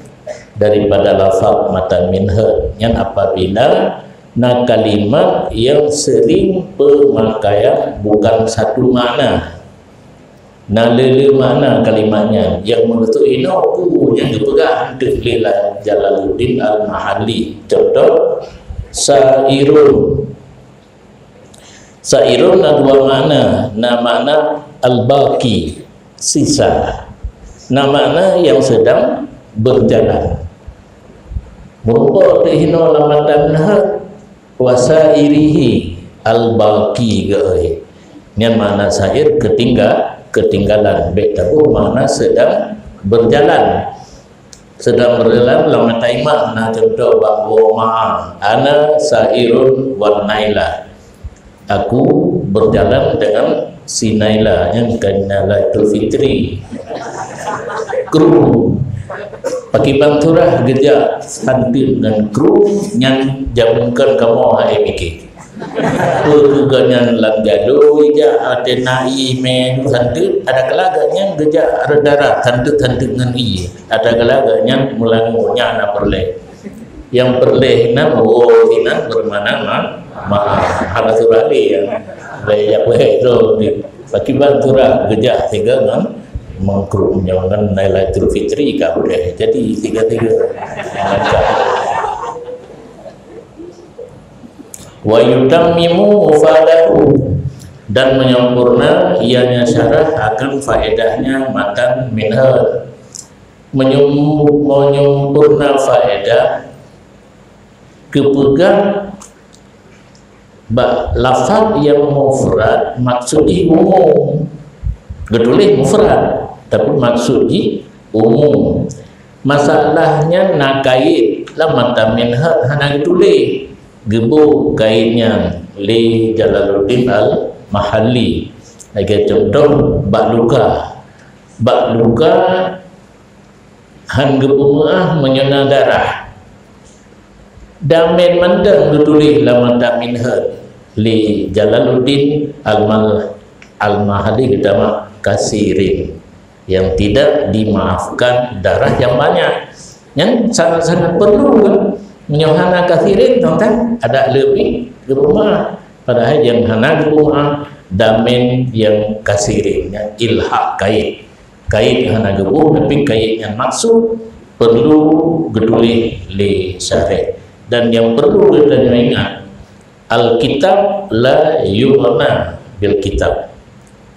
daripada lafaz matan minhaj yang apabila na kalimat yang sering pemakaian bukan satu makna na lele makna kalimatnya yang menurut inoku yang dipegang Dr. Jalaluddin Al-Mahali. Contoh sairun na dua makna. Na makna al-baqi sisa, na makna yang sedang berjalan. Merupakan hino lamatan wasairihi al-baqi gai. Yang mana sair ketinggalan. Baik tahu mana sedang berjalan. Sedang berjalan lamatan makna contoh bahwa ana sairun wan naila. Aku berjalan dengan si Naila yang kena Lailatul Fitri. Kru pakai banturah gejak santin dan kru yang jamunkan kamu HMK juga yang langgado gejak ada nai men santin ada kelaganya gejak redara santin dengan i ada kelaganya mulangnya anak perleh yang perleh na tina bermana hal surali yang banyak itu pakai banturah gejak tiga kan mengkrum jangan Lailatul Fitri kau deh. Jadi tiga-tiga macam. Wa yutammimu mufadahu dan menyempurna ianya syarah akan faedahnya matan minhal. Menyempurna faedah kepegang lafaz yang mufrad maksudnya umum. Gedulih mufrad tapi maksudnya umum. Masalahnya nak kait lah mata minha hana gedulih gebu kaitnya li Jalaluddin al-Mahalli. Lagi contoh bak luka han gebu menyena darah damen mandang gedulih lah mata minha li Jalaluddin al-Mahalli kita kasirin yang tidak dimaafkan darah yang banyak yang sangat-sangat perlu kan menyohana kasirin kan ada lebih di rumah padahal yang hana di rumah damen yang kasirin yang ilhaq kait hana gebuh tapi kait yang maksud perlu gedulih li syarih dan yang perlu kita ingat al-kitab la yughna bil kitab.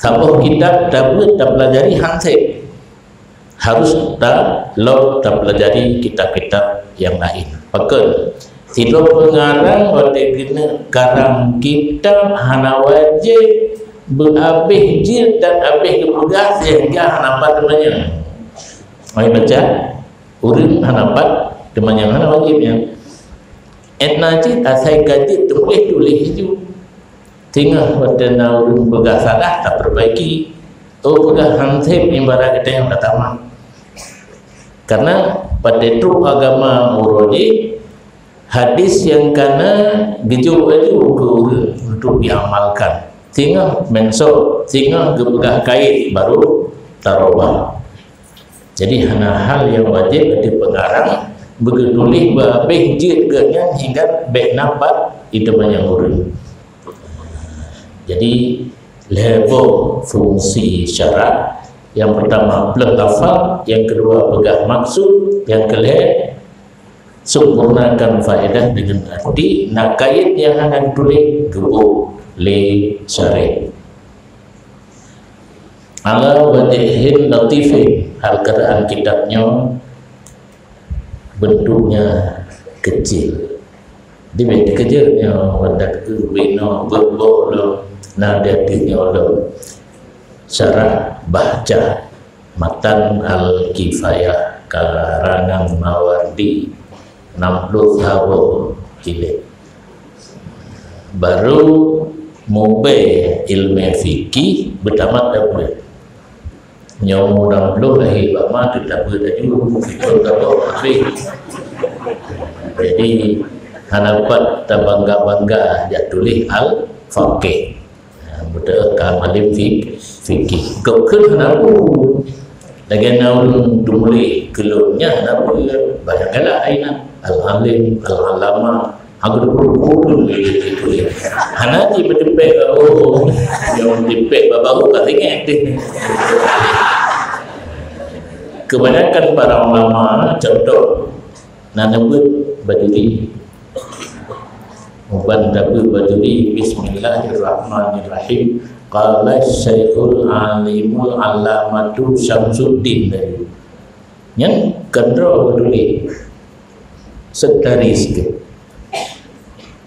Kalau kita dapat pelajari hansip harus tak pelajari kitab-kitab yang lain. Bahkan tidak pengarang pada kena karang kitab hana wajib berhabis jil dan habis kemudah sehingga hanapat temannya. Mari baca urut hanapat temannya hana wajibnya. Etnajid asai kaji tulis itu. Tinggal pada naurun pegah salah tak perbaiki pegah hansip ibarat kita yang pertama karena pada itu agama uroji hadis yang kana gejuk itu untuk diamalkan tinggal mensok tinggal pegah kait baru tarobah jadi hal yang wajib di pengarang begitulah babeh jidganya hingga bek nampak itu banyak urun. Jadi level fungsi syarat yang pertama belum lafaz, yang kedua pegang maksud, yang ketiga sempurnakan faedah dengan arti nak kait yang akan tulis gebu li syarih ala wajhin latifin hal keadaan kitabnya bentuknya kecil di benda kecilnya wadah ke bina berbok lo nadatinya lo syarah baca matan al-kifayah karangan Mawardi 60 tahun jilid baru mube ilmu fikih bertamat dapat nyawa 60 lahir bama tidak berdaju fikir tapi jadi hanapat tabangga-bangga jatulis al-faqih betul kamalim fikih kekul hanapu lagi naun dumuli kelurnya hanapu banyak kala aina al-alim al-alama agar berpuluh itu hanaji berdepek yang depek babahu katanya kebanyakan para ulama contoh nanabut baduri Muban Dabu Baduri Bismillahirrahmanirrahim qala Syekhul Alimul Alamatu Syamsuddin yang kendro Baduri setaris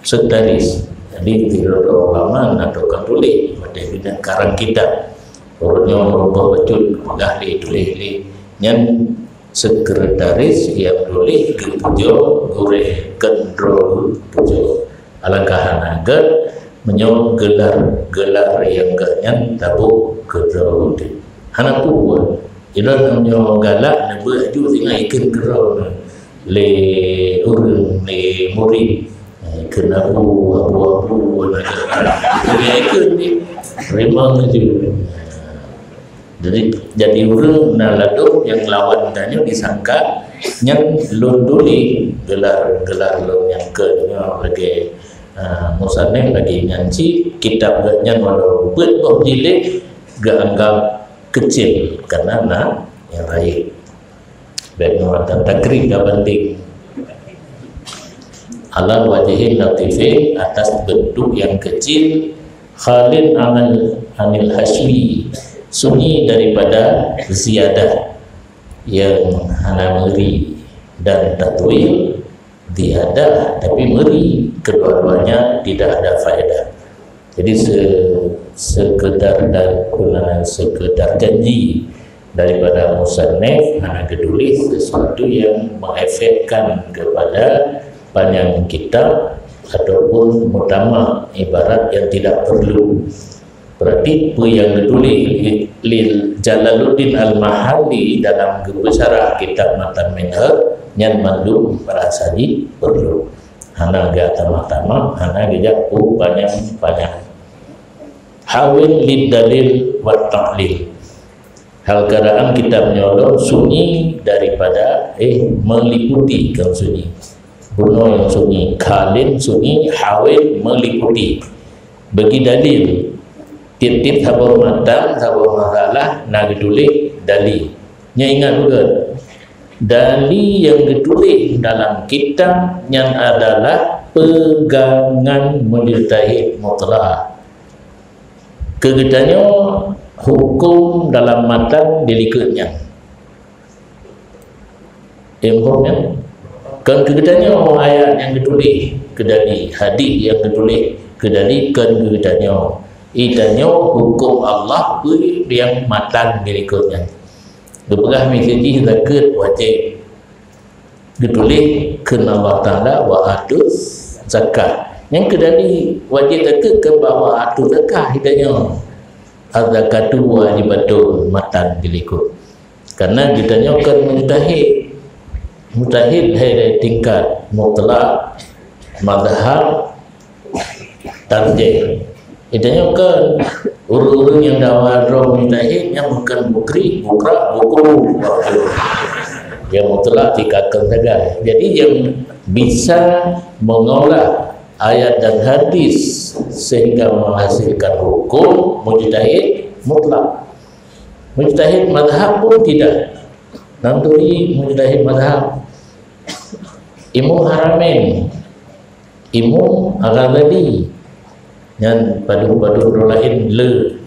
jadi tidak ulama atau tulis pada bidang karang kita urutnya merubah betul ahli tulis yang sekretaris yang tulis kepujo gureh kendro pujo alangkah naga menyong gelar yang ganyan tabu kedrawudi hanapu Ila namanya galak na beraju tengah ikan kerau le urang le muri ikan abu ikan ni memang itu. Jadi urang na laduk yang lawan tanya disangka yang lunduli gelar lon yang kenya lagi musannif lagi nyanci kitab nya walau betul jilid gak anggap kecil karena yang lain baik nuatan takrib gak penting ala wajihin latifin atas bentuk yang kecil khalin anil hasmi sunyi daripada ziyadah yang hana meri dan tatwil tiada tapi meri kedua-duanya tidak ada faedah. Jadi sekedar janji daripada musannif hana gedulis sesuatu yang mengefekkan kepada panjang kitab ataupun mutama ibarat yang tidak perlu. Berarti yang ditulis lil Jalaluddin Al-Mahalli dalam kebesaran kitab Matan Minhaj yang mandum merasani perlu hana ga tama-tama hana gejak banyak hawil lid dalil wa ta'lil hal keadaan kita menyolong sunyi daripada meliputi kan sunyi bunuh yang sunyi kalin sunyi hawil meliputi bagi dalil tip-tip sabar matan sabar masalah nak ditulis dali nya ingat juga dali yang ditulis dalam kitab yang adalah pegangan mujtahid mutlak kegetanya hukum dalam matan delikatnya informanya kan kegetanya ayat yang ditulis kedali hadis yang ditulis kedali kan kegetanya idanya hukum Allah yang matan berikutnya dipegah mesej zakat wajib ditulis kena Allah Ta'ala wa atus zakat yang kedali wajib zakat ke bahawa atus zakat idanya az-zakatu wajibatun matan berikut karena ditanya kan mujtahid hai tingkat mutlak mazhab tarjih idanya kan urun yang dakwah roh mujtahid yang bukan buku yang mutlak dikatakan saja. Jadi yang bisa mengolah ayat dan hadis sehingga menghasilkan hukum mujtahid mutlak. Mujtahid mazhab pun tidak. Nanturi mujtahid mazhab Imam Haramain, Imam Al-Ghazali yang padu-padu lain le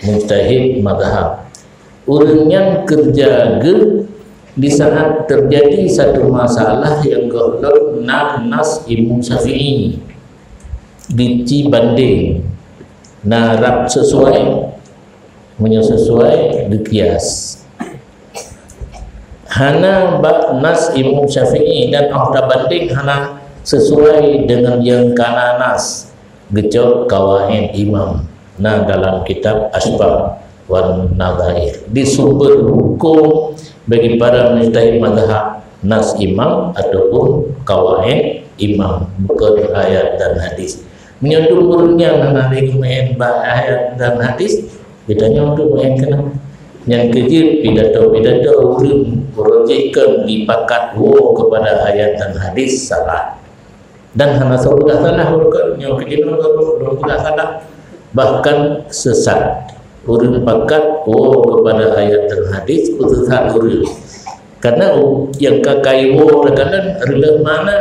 mujtahid mazhab orang yang kerja di saat terjadi satu masalah yang golok nas Imam Syafi'i dici banding narap sesuai menyesuai dikias hana nas Imam Syafi'i dan ahda banding hana sesuai dengan yang kana nas gejok kawain imam dalam kitab Asbab wan Nadhair di sumber hukum bagi para mujtahid mazhab nas imam ataupun kawain imam bukan ayat dan hadis menyandung urutnya nanti main ayat dan hadis bedanya untuk main kena yang kecil pidato urutkan dipakat kepada ayat dan hadis salah dan hana sudah salah bukan yang kecil sudah salah bahkan sesat urut pakat kepada ayat dan hadis sesat urut karena yang kakai kadang rela mana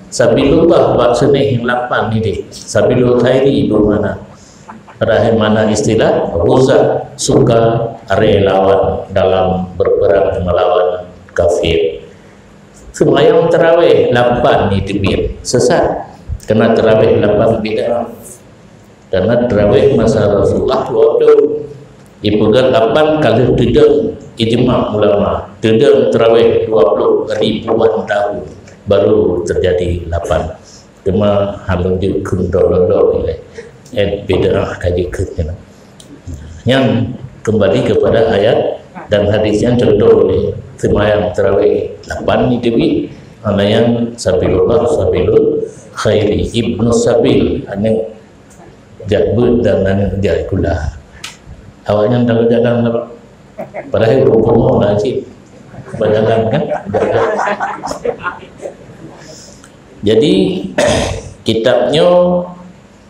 sabilullah maksudnya yang 8 ini sabilul khairi bermana rahim mana istilah ruza suka relawan dalam berperang melawan kafir. Sembahyang tarawih 8 ni tibir sesat kena tarawih 8 bid'ah karena tarawih masa Rasulullah waktu dipegang 8 kali tidak ijma' ulama tidak tarawih 20 ribuan tahun baru terjadi 8 cuma halung jukun dolo bid'ah kaji yang kembali kepada ayat dan hadisnya contoh oleh semayang tarawih 8 ni dewi ana yang sabilullah sabilul khairi ibnu sabil ane jabut dan jaikulah awaknya dalam jalan apa padahal hukum najib berjalan kan jadi kitabnya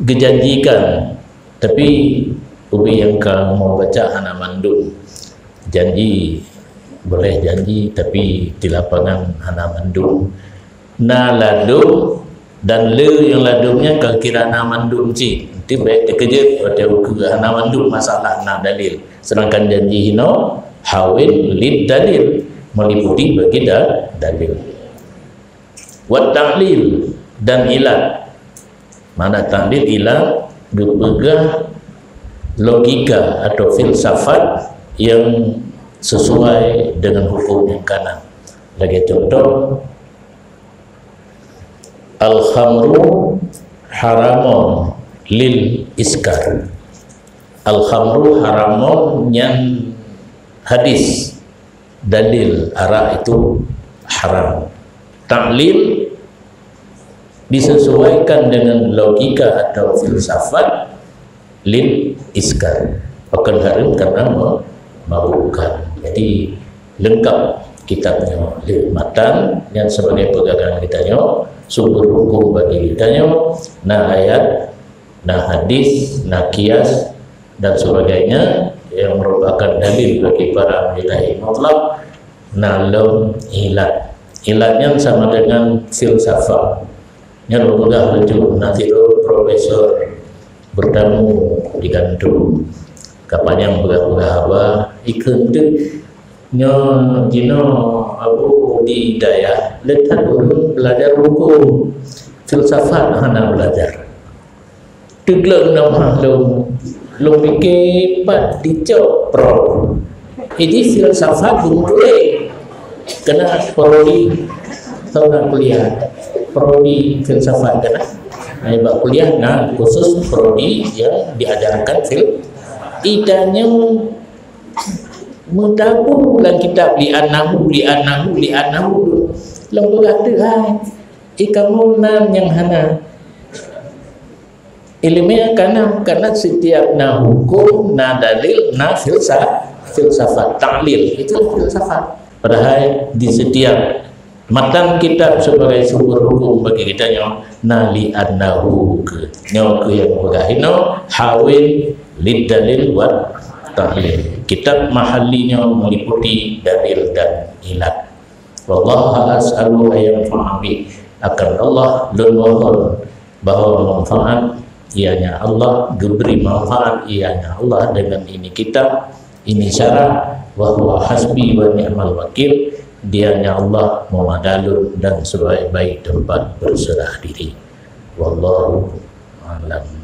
dijanjikan tapi ubi yang kau mau baca hana mandum janji boleh janji tapi di lapangan hana mandum na ladum dan le yang ladumnya kalau kira hana mandum si nanti baik dikejut pada ukur hana mandum masalah na dalil sedangkan janji hino hawin lid dalil meliputi bagi dalil wat ta'lil dan ilat mana ta'lil ilat berpegang logika atau filsafat yang sesuai dengan hukum yang kanan. Lagi contoh al-khamru haramun lil iskar. Al-khamru haramun yang hadis dalil arak itu haram. Ta'lil disesuaikan dengan logika atau filsafat lil iskar akan haram karena memabukkan. Jadi lengkap kitabnya lil matan yang sebagai pegangan kitanya sumber hukum bagi kitanya nah ayat nah hadis nah kias dan sebagainya yang merupakan dalil bagi para mujtahid mutlak nah lom ilatnya sama dengan filsafat yang berpegang lucu nanti profesor bertamu di gantung kapan yang berapa apa ikut tu nyo jino abu di daya letak urun belajar hukum filsafat hana belajar tegleng nama lo fikir pat dicok pro ini filsafat boleh kena prodi tahun kuliah prodi filsafat kena nah, kuliah nah khusus prodi yang diajarkan idanya mendabur dalam kitab li'annahu lalu kata kamu nam yang hana ilmiah karena setiap na hukum na dalil na filsafat ta'lil itu filsafat padahal di setiap matan kitab sebagai sumber hukum bagi kita na li'annahu ke yang bergahino hawin lid dalil wa ta'lil kitab mahalinya meliputi dalil dan ilat wallahu as'alu ayam fa'abi akan Allah lulwahul bahwa manfaat ianya Allah diberi manfaat ianya Allah dengan ini kitab ini syarah wa huwa hasbi wa ni'mal wakil dianya Allah memadalun dan sebaik-baik tempat berserah diri wallahu a'lam.